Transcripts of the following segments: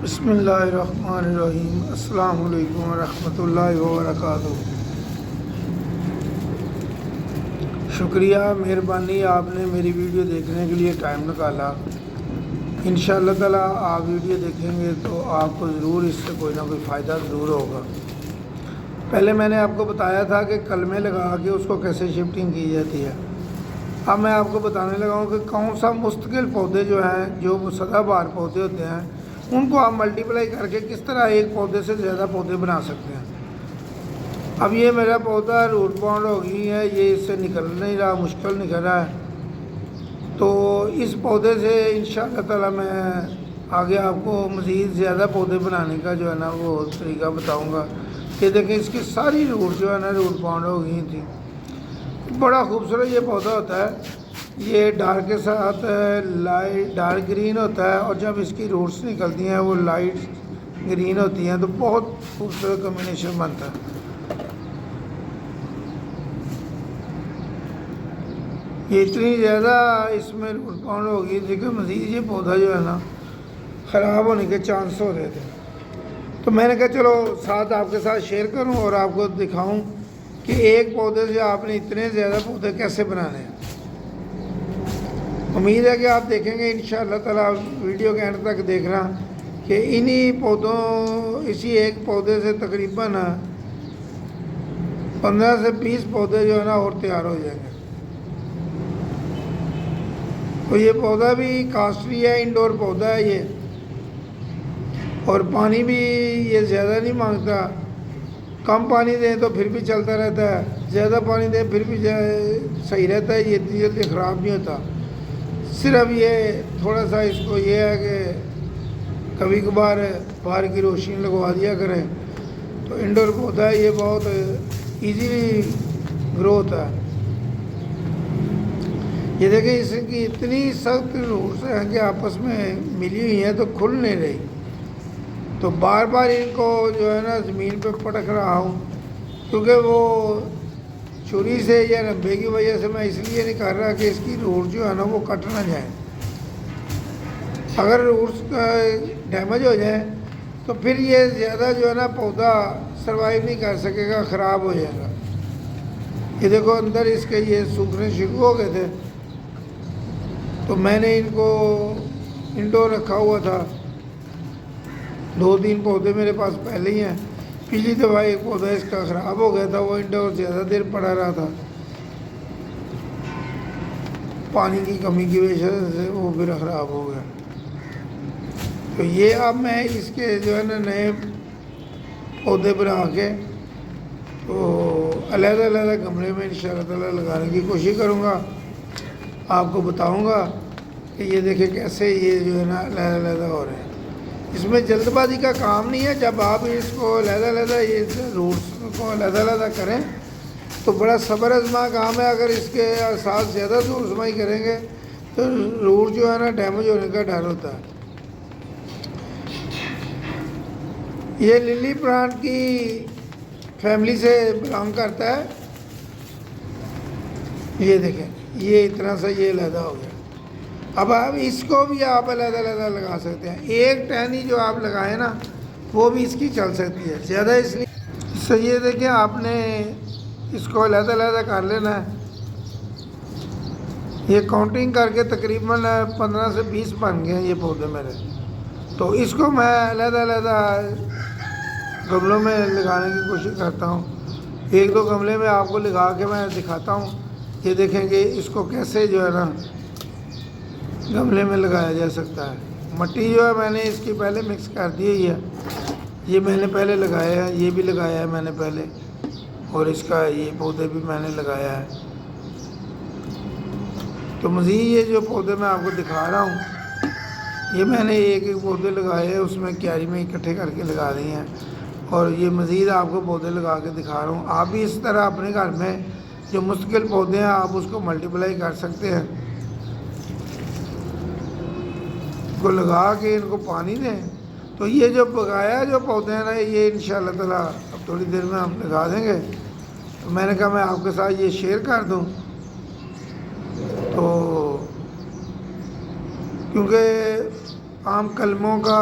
بسم اللہ الرحمن الرحیم۔ السلام علیکم ورحمۃ اللہ وبرکاتہ۔ شکریہ، مہربانی، آپ نے میری ویڈیو دیکھنے کے لیے ٹائم نکالا۔ انشاءاللہ تعالیٰ آپ ویڈیو دیکھیں گے تو آپ کو ضرور اس سے کوئی نہ کوئی فائدہ ضرور ہوگا۔ پہلے میں نے آپ کو بتایا تھا کہ کلمے لگا کے اس کو کیسے شفٹنگ کی جاتی ہے۔ اب میں آپ کو بتانے لگا ہوں کہ کون سا مستقل پودے جو ہیں، جو سدا بہار پودے ہوتے ہیں، ان کو آپ ملٹیپلائی کر کے کس طرح ایک پودے سے زیادہ پودے بنا سکتے ہیں۔ اب یہ میرا پودا روٹ باؤنڈ ہو گئی ہے، یہ اس سے نکل نہیں رہا، مشکل نکل رہا ہے۔ تو اس پودے سے انشاءاللہ تعالیٰ میں آگے آپ کو مزید زیادہ پودے بنانے کا جو ہے نا وہ طریقہ بتاؤں گا۔ کہ دیکھیں اس کی ساری روٹ جو ہے نا روٹ باؤنڈ ہو گئی تھی۔ بڑا خوبصورت یہ پودا ہوتا ہے، یہ ڈارک کے ساتھ لائٹ ڈارک گرین ہوتا ہے، اور جب اس کی روٹس نکلتی ہیں وہ لائٹ گرین ہوتی ہیں، تو بہت خوبصورت کمبینیشن بنتا ہے۔ یہ اتنی زیادہ اس میں روٹ باؤنڈ ہو گئی تھی کہ مزید یہ پودا جو ہے نا خراب ہونے کے چانس ہو رہے تھے۔ تو میں نے کہا چلو ساتھ آپ کے ساتھ شیئر کروں اور آپ کو دکھاؤں کہ ایک پودے سے آپ نے اتنے زیادہ پودے کیسے بنانے ہیں۔ امید ہے کہ آپ دیکھیں گے انشاءاللہ تعالیٰ، ویڈیو کے اینڈ تک دیکھنا کہ انہی پودوں اسی ایک پودے سے تقریباً 15 سے 20 پودے جو ہے نا اور تیار ہو جائیں گے۔ تو یہ پودا بھی کاسٹلی ہے، انڈور پودا ہے یہ، اور پانی بھی یہ زیادہ نہیں مانگتا۔ کم پانی دیں تو پھر بھی چلتا رہتا ہے، زیادہ پانی دیں پھر بھی صحیح رہتا ہے، یہ اتنی جلدی خراب نہیں ہوتا۔ صرف یہ تھوڑا سا اس کو یہ ہے کہ کبھی کبھار باہر کی روشنی لگوا دیا کریں۔ تو انڈور پودا ہے، یہ بہت ایزیلی گرو ہوتا ہے۔ یہ دیکھیں اس کی اتنی سخت روٹس ہیں کہ آپس میں ملی ہوئی ہیں تو کھل نہیں رہی، تو بار بار ان کو جو ہے نا زمین پہ پٹک رہا ہوں، کیونکہ وہ چھری سے یا رمبے کی وجہ سے میں اس لیے نہیں کر رہا کہ اس کی روٹ جو ہے نا وہ کٹ نہ جائیں۔ اگر روٹس ڈیمیج ہو جائیں تو پھر یہ زیادہ جو ہے نا پودا سروائیو نہیں کر سکے گا، خراب ہو جائے گا۔ یہ دیکھو اندر اس کے یہ سوکھنے شروع ہو گئے تھے، تو میں نے ان کو انڈور رکھا ہوا تھا۔ 2-3 پودے میرے پاس پہلے ہی ہیں۔ پچھلی دفعہ ایک پودا اس کا خراب ہو گیا تھا، وہ انڈور زیادہ دیر پڑا رہا تھا، پانی کی کمی کی وجہ سے وہ پھر خراب ہو گیا۔ تو یہ اب میں اس کے جو ہے نا نئے پودے بنا کے تو علیحدہ علیحدہ گملے میں انشاءاللہ تعالیٰ لگانے کی کوشش کروں گا، آپ کو بتاؤں گا کہ یہ دیکھیں کیسے یہ جو ہے نا علیحدہ علیحدہ ہو رہے ہیں۔ اس میں جلد بازی کا کام نہیں ہے، جب آپ اس کو علیحدہ علیحدہ یہ روٹس کو علیحدہ علیحدہ کریں تو بڑا صبر آزما کام ہے۔ اگر اس کے ساتھ زیادہ زور آزمائی کریں گے تو روٹ جو ہے نا ڈیمیج ہونے کا ڈر ہوتا ہے۔ یہ للی پلانٹ کی فیملی سے بلانگ کرتا ہے۔ یہ دیکھیں یہ اتنا سا یہ علیحدہ ہو گیا۔ اب آپ اس کو بھی آپ علیحدہ علیحدہ لگا سکتے ہیں، ایک ٹہنی جو آپ لگائیں نا وہ بھی اس کی چل سکتی ہے زیادہ، اس لیے اس سے یہ دیکھیں آپ نے اس کو علیحدہ علیحدہ کر لینا ہے۔ یہ کاؤنٹنگ کر کے تقریباً 15 سے 20 بن گئے ہیں یہ پودے میرے۔ تو اس کو میں علیحدہ علیحدہ گملوں میں لگانے کی کوشش کرتا ہوں۔ 1-2 گملے میں آپ کو لگا کے میں دکھاتا ہوں۔ یہ دیکھیں کہ اس کو کیسے جو ہے نا گملے میں لگایا جا سکتا ہے۔ مٹی جو ہے میں نے اس کی پہلے مکس کر دی ہوئی ہے، یہ میں نے پہلے لگایا ہے، یہ بھی لگایا ہے میں نے پہلے، اور اس کا یہ پودے بھی میں نے لگایا ہے۔ تو مزید یہ جو پودے میں آپ کو دکھا رہا ہوں، یہ میں نے ایک پودے لگائے ہیں، اس میں کیاری میں اکٹھے کر کے لگا دی ہیں، اور یہ مزید آپ کو پودے لگا کے دکھا رہا ہوں۔ آپ بھی اس طرح اپنے گھر میں جو مستقل پودے ہیں آپ اس کو ملٹیپلائی کر سکتے ہیں، کو لگا کے ان کو پانی دیں۔ تو یہ جو بقایا جو پودے ہیں نا یہ انشاءاللہ تعالیٰ اب تھوڑی دیر میں ہم لگا دیں گے۔ تو میں نے کہا میں آپ کے ساتھ یہ شیئر کر دوں، تو کیونکہ عام کلموں کا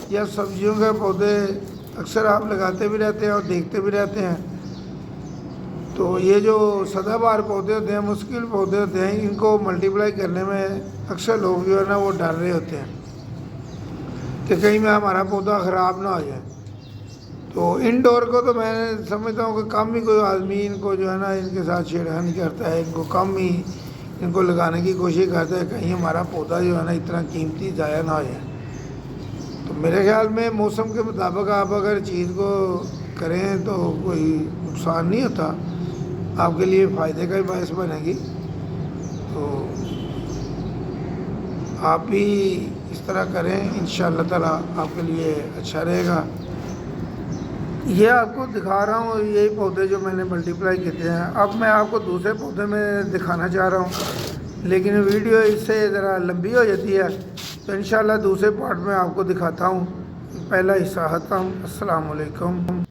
یا سبزیوں کے پودے اکثر آپ لگاتے بھی رہتے ہیں اور دیکھتے بھی رہتے ہیں، تو یہ جو سدا بہار پودے ہوتے ہیں، مشکل پودے ہوتے ہیں، ان کو ملٹیپلائی کرنے میں اکثر لوگ جو ہے نا وہ ڈر رہے ہوتے ہیں کہ کہیں میں ہمارا پودا خراب نہ ہو جائے۔ تو انڈور کو تو میں سمجھتا ہوں کہ کم ہی کوئی آدمی ان کو جو ہے نا ان کے ساتھ چھیڑخانی کرتا ہے، ان کو کم ہی ان کو لگانے کی کوشش کرتا ہے، کہیں ہمارا پودا جو ہے نا اتنا قیمتی ضائع نہ ہو جائے۔ تو میرے خیال میں موسم کے مطابق آپ اگر چیز کو کریں تو کوئی نقصان نہیں ہوتا، آپ کے لیے فائدے کا ہی باعث بنے گی۔ تو آپ بھی اس طرح کریں، انشاءاللہ تعالیٰ آپ کے لیے اچھا رہے گا۔ یہ آپ کو دکھا رہا ہوں یہی پودے جو میں نے ملٹیپلائی کیے ہیں۔ اب میں آپ کو دوسرے پودے میں دکھانا چاہ رہا ہوں، لیکن ویڈیو اس سے ذرا لمبی ہو جاتی ہے، تو انشاءاللہ دوسرے پارٹ میں آپ کو دکھاتا ہوں۔ پہلا حصہ ختم۔ السلام علیکم۔